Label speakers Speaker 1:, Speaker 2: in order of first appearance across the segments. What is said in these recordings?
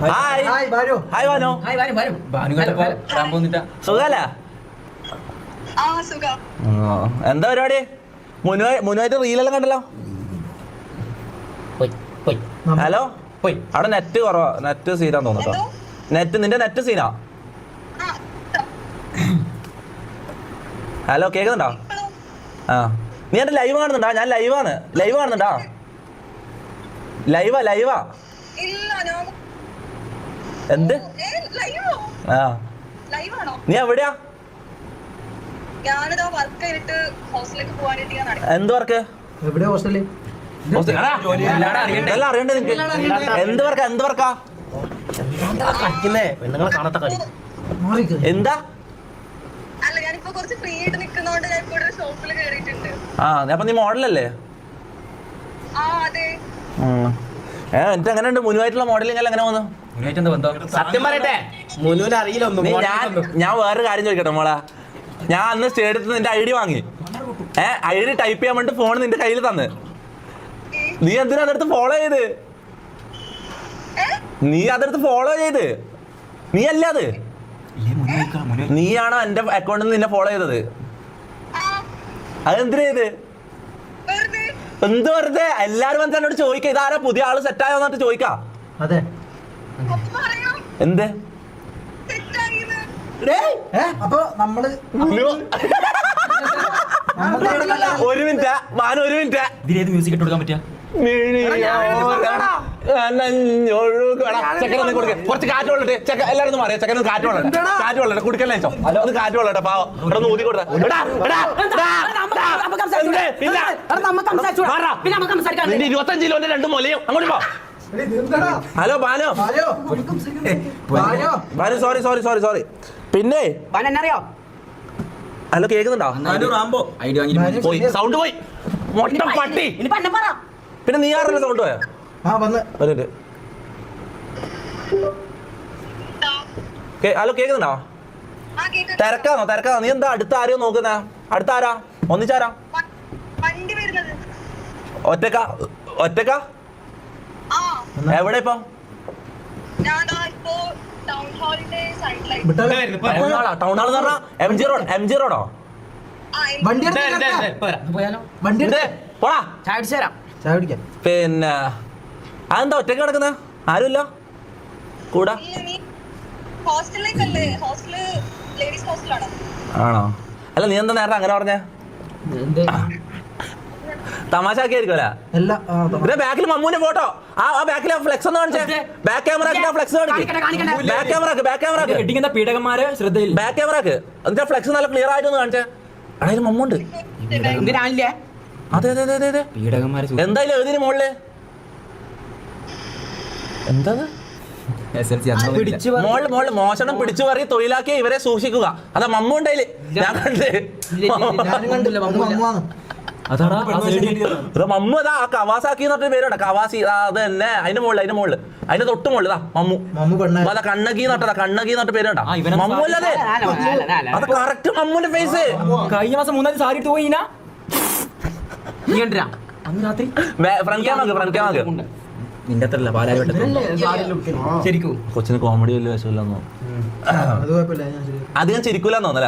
Speaker 1: Hi hi Banu സുഖല്ലേ? എന്താ പരിപാടി? മുനുവായിട്ട് റീലെല്ലാം കണ്ടല്ലോ. ഹലോ, അവിടെ നെറ്റ് കുറവാ. നെറ്റ് സീനാ തോന്നുട്ടോ. നിന്റെ നെറ്റ് സീനാ. ഹലോ, കേൾക്കുന്നുണ്ടോ? ആ, നീ എന്റെ ലൈവ് കാണുന്നുണ്ടോ? ഞാൻ ലൈവ് കാണുന്നുണ്ടോ? ലൈവാ എന്ത്? ആ, നീ എവിടെയാ? എന്ത് വർക്ക്? എല്ലാം അറിയണ്ടേ നിനക്ക്? എന്ത് വർക്കാ? എന്താ? ആ, അപ്പൊ നീ മോഡലല്ലേ? എന്നിട്ട് എങ്ങനെ ഉണ്ട് മുനുവായിട്ടുള്ള മോഡലിംഗ് എല്ലാം എങ്ങനെ വന്നു?
Speaker 2: സത്യം പറയട്ടെ, മുനുവിന് അറിയില്ല.
Speaker 1: ഞാൻ വേറൊരു കാര്യം ചോദിക്കട്ടെ മോളെ. ഞാൻ അന്ന് സ്റ്റേഡിയത്തിൽ നിന്റെ ഐഡി വാങ്ങി. ഐഡി ടൈപ്പ് ചെയ്യാൻ വേണ്ടി ഫോൺ നിന്റെ കയ്യിൽ തന്ന്. നീ എന്തിനാ അതെടുത്ത് ഫോളോ ചെയ്ത്? നീ അല്ല അത്. നീയാണോ എന്റെ അക്കൗണ്ടിൽ നിന്ന് നിന്നെ ഫോളോ ചെയ്തത്? അതെന്തിനാ ചെയ്ത്? എന്ത് വെറുതെ? എല്ലാരും വന്ന് എന്നോട് ചോദിക്കാം, ഇതാരാ പുതിയ ആള് സെറ്റായോ എന്നിട്ട് ചോദിക്കാം. അതെ, എന്ത്?
Speaker 3: അപ്പൊ നമ്മള്
Speaker 1: ഒരു മിനിറ്റ് മാന, ഒരു മിനിറ്റ്.
Speaker 2: ഇതിലേത് മ്യൂസിക് ഇട്ട് കൊടുക്കാൻ പറ്റിയ?
Speaker 1: കുറച്ച് കാറ്റ് കൊള്ളട്ടെ. എല്ലാരും ഒന്ന് മാറിയ ചെക്കൻ കാറ്റ് കൊള്ളട്ടെ കുടിക്കല്ലേ? അത് കാറ്റ് കൊള്ളട്ടെ. പാവം ഇവിടെ ഊതി കൊടുത്ത. നിന്റെ 25 കിലോന്റെ 2 മുലയും അങ്ങോട്ട് പോ. ഹലോ ബാനു. സോറി. പിന്നെ ഹലോ, കേൾക്കുന്നുണ്ടോ? പോയി സൗണ്ട് പോയി. മൊത്തം പട്ടി. പിന്നെ നീ ആരല്ലേ സൗണ്ട് പോയാ? ഹലോ, കേൾക്കുന്നുണ്ടോ? തിരക്കാണോ? നീ എന്താ അടുത്ത ആരെയോ നോക്കുന്ന? അടുത്ത ആരാ? ഒന്നിച്ചാരാ? ഒറ്റക്കാ? എവിടെ ഇപ്പൊ? ടൗൺ ഹാൾ എന്ന് പറഞ്ഞാ എം ജി റോഡോ? പോടാ. പിന്നെ അതെന്താ ഒറ്റക്ക് കിടക്കുന്ന? ആരുമില്ല കൂടെ? ആണോ? അല്ല, നീ എന്താ നേരത്തെ അങ്ങനെ പറഞ്ഞേ? തമാശ ആക്കിയായിരിക്കുമല്ലേ? ബാക്കിൽ മമ്മൂന്റെ ഫോട്ടോ. ആ ബാക്കിലെ ഫ്ലെക്സ് ഒന്ന് കാണിച്ചേ. ബാക്ക് ക്യാമറ ഫ്ലെക്സ് ബാക്ക് ക്യാമറക്ക് അതിന്റെ ഫ്ലെക്സ് നല്ല ക്ലിയർ ആയിട്ടൊന്ന് കാണിച്ചേ. അതായത് മമ്മുണ്ട്. അതെ. എന്തായാലും എഴുതിന് മോളില് എന്താ? മോളില് മോശം പിടിച്ചു പറയും തൊഴിലാക്കി ഇവരെ സൂക്ഷിക്കുക. അതാ മമ്മുണ്ടേല്. ഞാൻ കണ്ടില്ല. മമ്മു അതാ കവാസാക്കി എന്നിട്ട് പേരുണ്ട്. കവാസി അത് തന്നെ. അതിന്റെ മുകളിൽ അതിന്റെ തൊട്ട് മുകളിൽ മമ്മു അതാ കണ്ണകി എന്നിട്ട് പേരുണ്ടാ. മമ്മു അല്ലേ? അത് കറക്റ്റ് മമ്മുന്റെ ഫേസ്.
Speaker 2: കഴിഞ്ഞ മാസം 3 സാരി ഇട്ട് പോയി.
Speaker 1: ഫ്രണ്ട് ക്യാമറ
Speaker 2: നിന്റെ അത്രല്ല ശരിക്കും
Speaker 1: കൊച്ചിന് കോമഡി വലിയ വശമില്ലെന്നോ? അത് ഞാൻ ചിരിക്കൂലെന്ന് തോന്നല.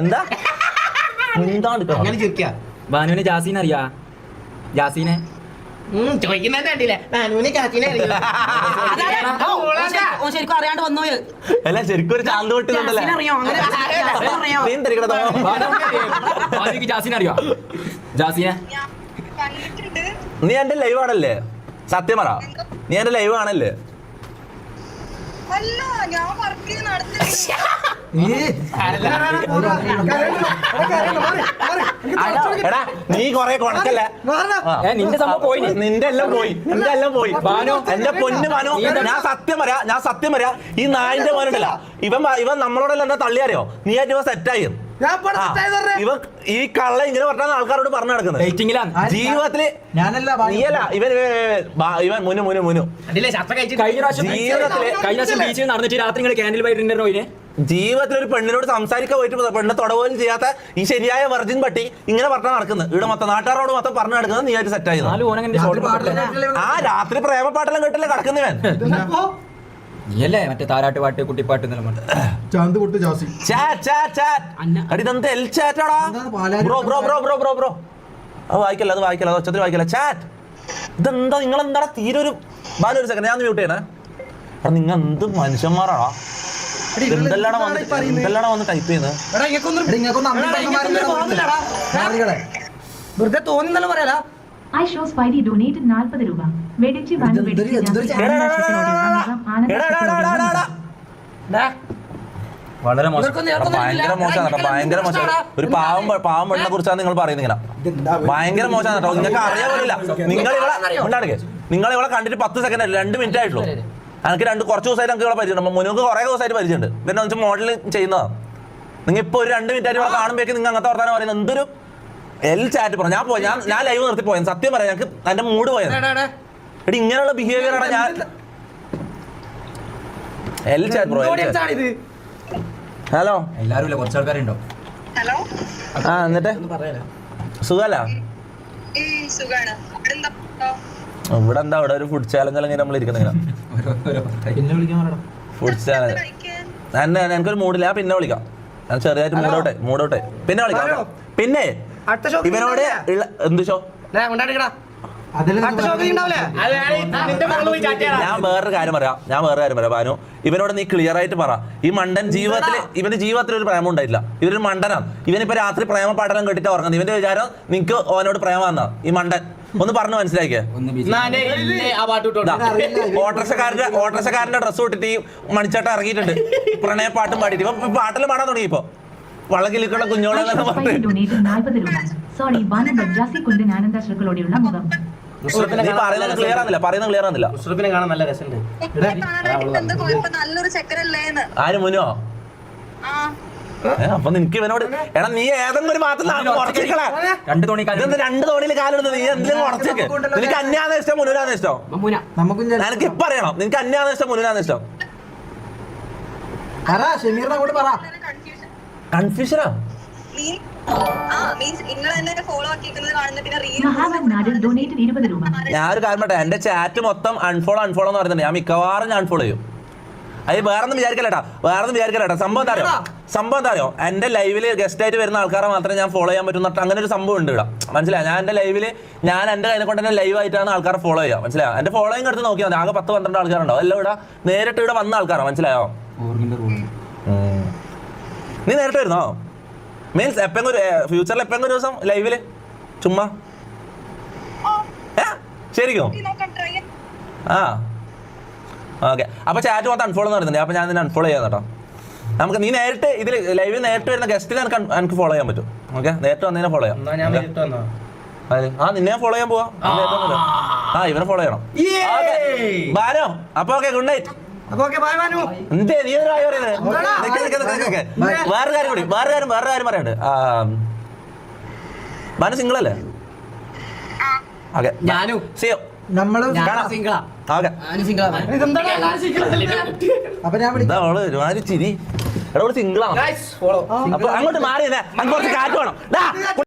Speaker 1: എന്താ
Speaker 2: ബാനുവിനെ ജാസീനെ അറിയാ? ജാസീനെ അറിയാണ്ട് വന്നോ?
Speaker 1: അല്ല, ശരിക്കും ഒരു ചാന്ത് പൊട്ടുന്നുണ്ടല്ലേ?
Speaker 2: ജാസീനെ അറിയോ? ജാസീനെ
Speaker 1: നീ എന്റെ ലൈവ് ആണല്ലേ? സത്യം പറ, നീ എന്റെ ലൈവ് ആണല്ലേ? എടാ, നീ കൊറേ കൊണക്കല്ലേ? നിന്റെ എല്ലാം പോയി. എന്റെ പൊന്നു ബാനു, ഞാൻ സത്യം പറയാ ഈ നായിന്റെ മോനുണ്ടല്ല, ഇവൻ നമ്മളോടെല്ലാം എന്താ തള്ളിയറിയോ? നീ ആയിട്ട് ഇവ സെറ്റായി. ഇവ ഈ കള്ള ഇങ്ങനെ പറഞ്ഞാൽ ആൾക്കാരോട് പറഞ്ഞു നടക്കുന്നത്
Speaker 2: വെയിറ്റിംഗിലാണ്
Speaker 1: ജീവിതത്തില്
Speaker 3: ഞാനല്ല
Speaker 1: നീയല്ല ഇവൻ മുനു
Speaker 2: കഴിഞ്ഞ പ്രാവശ്യം ബീച്ചിൽ നടന്നിട്ട് രാത്രി നിങ്ങൾ ക്യാൻഡിൽ ബൈ ഡിന്നർ പോയിന്
Speaker 1: ജീവിതത്തിൽ ഒരു പെണ്ണിനോട് സംസാരിക്കാൻ പോയിട്ട് പെണ്ണിനെ തൊടപോലും ചെയ്യാത്ത ഈ ശരിയായ വെർജിൻ പട്ടി ഇങ്ങനെ പറഞ്ഞാൽ നടക്കുന്നത് ഇവിടെ മൊത്തം നാട്ടുകാരോട് മൊത്തം പറഞ്ഞു നടക്കുന്നത് നീ ആയിട്ട് സെറ്റ് ആയത് ആ രാത്രി പ്രേമപ്പാട്ടെല്ലാം കേട്ടല്ലേ കിടക്കുന്നവൻ
Speaker 2: നീയല്ലേ മറ്റേ താരാട്ട് പാട്ട് കുട്ടിപ്പാട്ട്
Speaker 3: ചാന്ത് പൊട്ട് ജാസി
Speaker 1: ഇതെന്താ എൽ ചാറ്റാടാ ബ്രോ അത് വായിക്കല്ല അത് ഒച്ചത്തിൽ വായിക്കല്ല ചാറ്റ് ഇതെന്താ നിങ്ങൾ എന്താടാ തീരെ ഒരു ബാലൊരു സെക്കൻഡ് ഞാൻ മ്യൂട്ട് ചെയ്യണേ നിങ്ങൾ എന്ത് മനുഷ്യന്മാരാടാ എന്തെല്ലാം വന്ന് ടൈപ്പ് ചെയ്യുന്നത്
Speaker 3: വെറുതെ തോന്നുന്നല്ലോ പറയാ
Speaker 4: I show Spidey donated 40 രൂപ. വെടിച്ച് ബാൻ വെടിച്ച്
Speaker 2: വളരെ മോശം
Speaker 1: ഭയങ്കര മോശം ഒരു പാവം പെണ്ണിനെ കുറിച്ചാണ് നിങ്ങൾ പറയുന്നത് ഇങ്ങനെ ഭയങ്കര മോശമാണ് കേട്ടോ നിങ്ങൾക്ക് അറിയാൻ പോലില്ല നിങ്ങൾ ഇവളെ കണ്ടിട്ട് 10 സെക്കൻഡ് 2 മിനിറ്റ് ആയിട്ടുള്ളൂ എനിക്ക് കുറച്ച് ദിവസമായിട്ട് നമുക്ക് ഇവിടെ പരിചയമുണ്ട് മുന്നോട്ട് കുറേ ദിവസമായിട്ട് പരിചയമുണ്ട് പിന്നെ വെച്ചാൽ മോഡൽ ചെയ്യുന്നതാണ് നിങ്ങൾ ഇപ്പോൾ ഒരു 2 മിനിറ്റ് ആയിട്ട് ഇവിടെ കാണുമ്പോഴേക്കും നിങ്ങൾ അങ്ങനത്തെ വർത്താനം പറയുന്നത് എന്തൊരു എൽ ചാറ്റ് പറഞ്ഞു ഞാൻ ലൈവ് നിർത്തി പോയത് സത്യം പറയാം ഞങ്ങൾക്ക് എന്റെ മൂഡ് പോയത് എടി ഇങ്ങനെയുള്ള ബിഹേവിയർ ആണ് ഞാൻ എൽ ചാറ്റ് ബ്രോ ഹലോ
Speaker 2: എല്ലാരും ഇല്ല കുറച്ച് ആൾക്കാരുണ്ടോ
Speaker 5: ഹലോ
Speaker 1: ആ എന്നിട്ട് സുഖല്ല ഇവിടെ എന്താ ഇവിടെ ഒരു ഫുഡ് ചാലഞ്ച് അല്ലെങ്കിൽ നമ്മൾ ഇരിക്കുന്നില്ല ഫുഡ് ചാലഞ്ച് എനിക്കൊരു മൂഡില്ല പിന്നെ വിളിക്കാം ഞാൻ ചെറിയായിട്ട് മൂടോട്ടെ പിന്നെ വിളിക്കാം പിന്നെ ഇവനോട് എന്ത് ഷോ ഞാൻ വേറൊരു കാര്യം പറയാം ബാനു ഇവനോട് നീ ക്ലിയർ ആയിട്ട് പറ ഈ മണ്ടൻ ഇവന്റെ ജീവിതത്തിൽ ഒരു പ്രേമം ഉണ്ടായിട്ടില്ല ഇവരൊരു മണ്ടനാണ് ഇവനിപ്പോ രാത്രി പ്രേമ പാടലം കേട്ടിട്ട് ഉറങ്ങുന്നത് ഇവന്റെ വിചാരം നിനക്ക് ഓനോട് പ്രേമം വന്നാ ഈ മണ്ടൻ ഒന്ന് പറഞ്ഞു മനസ്സിലാക്കിയേ ഓട്ടർഷക്കാരന്റെ ഡ്രസ്സ് ഇട്ടിട്ട് ഈ മണിച്ചേട്ട ഇറങ്ങിയിട്ടുണ്ട് പ്രണയ പാട്ടും പാടിയിട്ട് ഇപ്പൊ പാട്ടെല്ലാം പാടാൻ തുടങ്ങി ഇപ്പൊ വളകിലിക്കുള്ള കുഞ്ഞോളെ
Speaker 4: സോറി ബാനു ജാസി കുണ്ടൻ ആനന്ദാശ്രക്കളോടെയുള്ള മുഖം
Speaker 1: നീ പറയുന്നത് ക്ലിയർ ആകുന്നില്ല
Speaker 2: കാണാൻ നല്ല രസമുണ്ട്
Speaker 5: നല്ലൊരു ചെക്കനല്ലേന്ന്
Speaker 1: ആര് മുനോ അപ്പൊ നിനക്ക് ഇവനോട് എടാ നീ ഏതെങ്കിലും ഒരു മാത്രം
Speaker 2: രണ്ട്
Speaker 1: തോണിയിൽ കാലെടുത്ത് നീ എന്തെങ്കിലും ഉറച്ചേക്ക് നിനക്ക് അന്യാന്ന് ഇഷ്ടം മുനുരാന്ന് ഇഷ്ടം എനിക്ക് ഇപ്പൊ അറിയണം നിനക്ക് അന്യാന്ന് ഇഷ്ടം മുനുരാന്ന് ഇഷ്ടം കൺഫ്യൂഷനാ ഞാനൊരു കാര്യം പറയട്ടെ എന്റെ ചാറ്റ് മൊത്തം അൺഫോളോ എന്ന് പറയുന്നുണ്ട് ഞാൻ മിക്കവാറും ഞാൻ അൺഫോളോ ചെയ്യും അത് വേറൊന്നും വിചാരിക്കല്ലേട്ടാ സംഭവം എന്താ അറിയോ എന്റെ ലൈവില് ഗസ്റ്റ് ആയിട്ട് വരുന്ന ആൾക്കാരെ മാത്രമേ ഞാൻ ഫോളോ ചെയ്യാൻ പറ്റുന്ന അങ്ങനെ ഒരു സംഭവം ഉണ്ട് ഇവിടെ മനസ്സിലായോ ഞാൻ എന്റെ ലൈവില് ഞാൻ എന്റെ കയ്യിൽ കൊണ്ട് തന്നെ ലൈവ് ആയിട്ടാണ് ആൾക്കാരെ ഫോളോ ചെയ്യുക മനസ്സിലായോ എന്റെ ഫോളോയിങ് എടുത്ത് നോക്കിയാൽ മതി ആകെ 10-12 ആൾക്കാരുണ്ടാവും എല്ലാം ഇവിടെ നേരിട്ട് ഇവിടെ വന്ന ആൾക്കാരാണ് മനസ്സിലായോ നീ നേരിട്ട് വരുന്നോ മീൻസ് ഫ്യൂച്ചറിൽ എപ്പെങ്കിലും ഒരു ദിവസം ലൈവില് ചുമ്മാ ശരിക്കും ആ ഓക്കെ അപ്പൊ ചാറ്റ് മൊത്തം അൺഫോളോ എന്ന് പറയുന്നുണ്ട് അപ്പൊ ഞാൻ നിന്നെ അൺഫോളോ ചെയ്യാം കേട്ടോ നമുക്ക് നീ നേരിട്ട് ഇതിൽ ലൈവിൽ നേരിട്ട് വരുന്ന ഗസ്റ്റിനെ എനിക്ക് ഫോളോ ചെയ്യാൻ പറ്റും ഓക്കെ നേരിട്ട് വന്നതിനെ ഫോളോ ചെയ്യാം നിന്നെ ഫോളോ ചെയ്യാൻ പോവാ ഇവനെ ഫോളോ ചെയ്യണം ബാനോ അപ്പൊ ഓക്കെ ഗുഡ് നൈറ്റ് എന്തേ നീ വേറെ കാര്യം പറയണ്ട് ബാനു സിംഗിൾ അല്ലേ ഓക്കെ സിയോ ചിരി സിംഗിളാണ് അപ്പൊ അങ്ങോട്ട് മാറി അങ്ങോട്ട് കാറ്റ് വേണം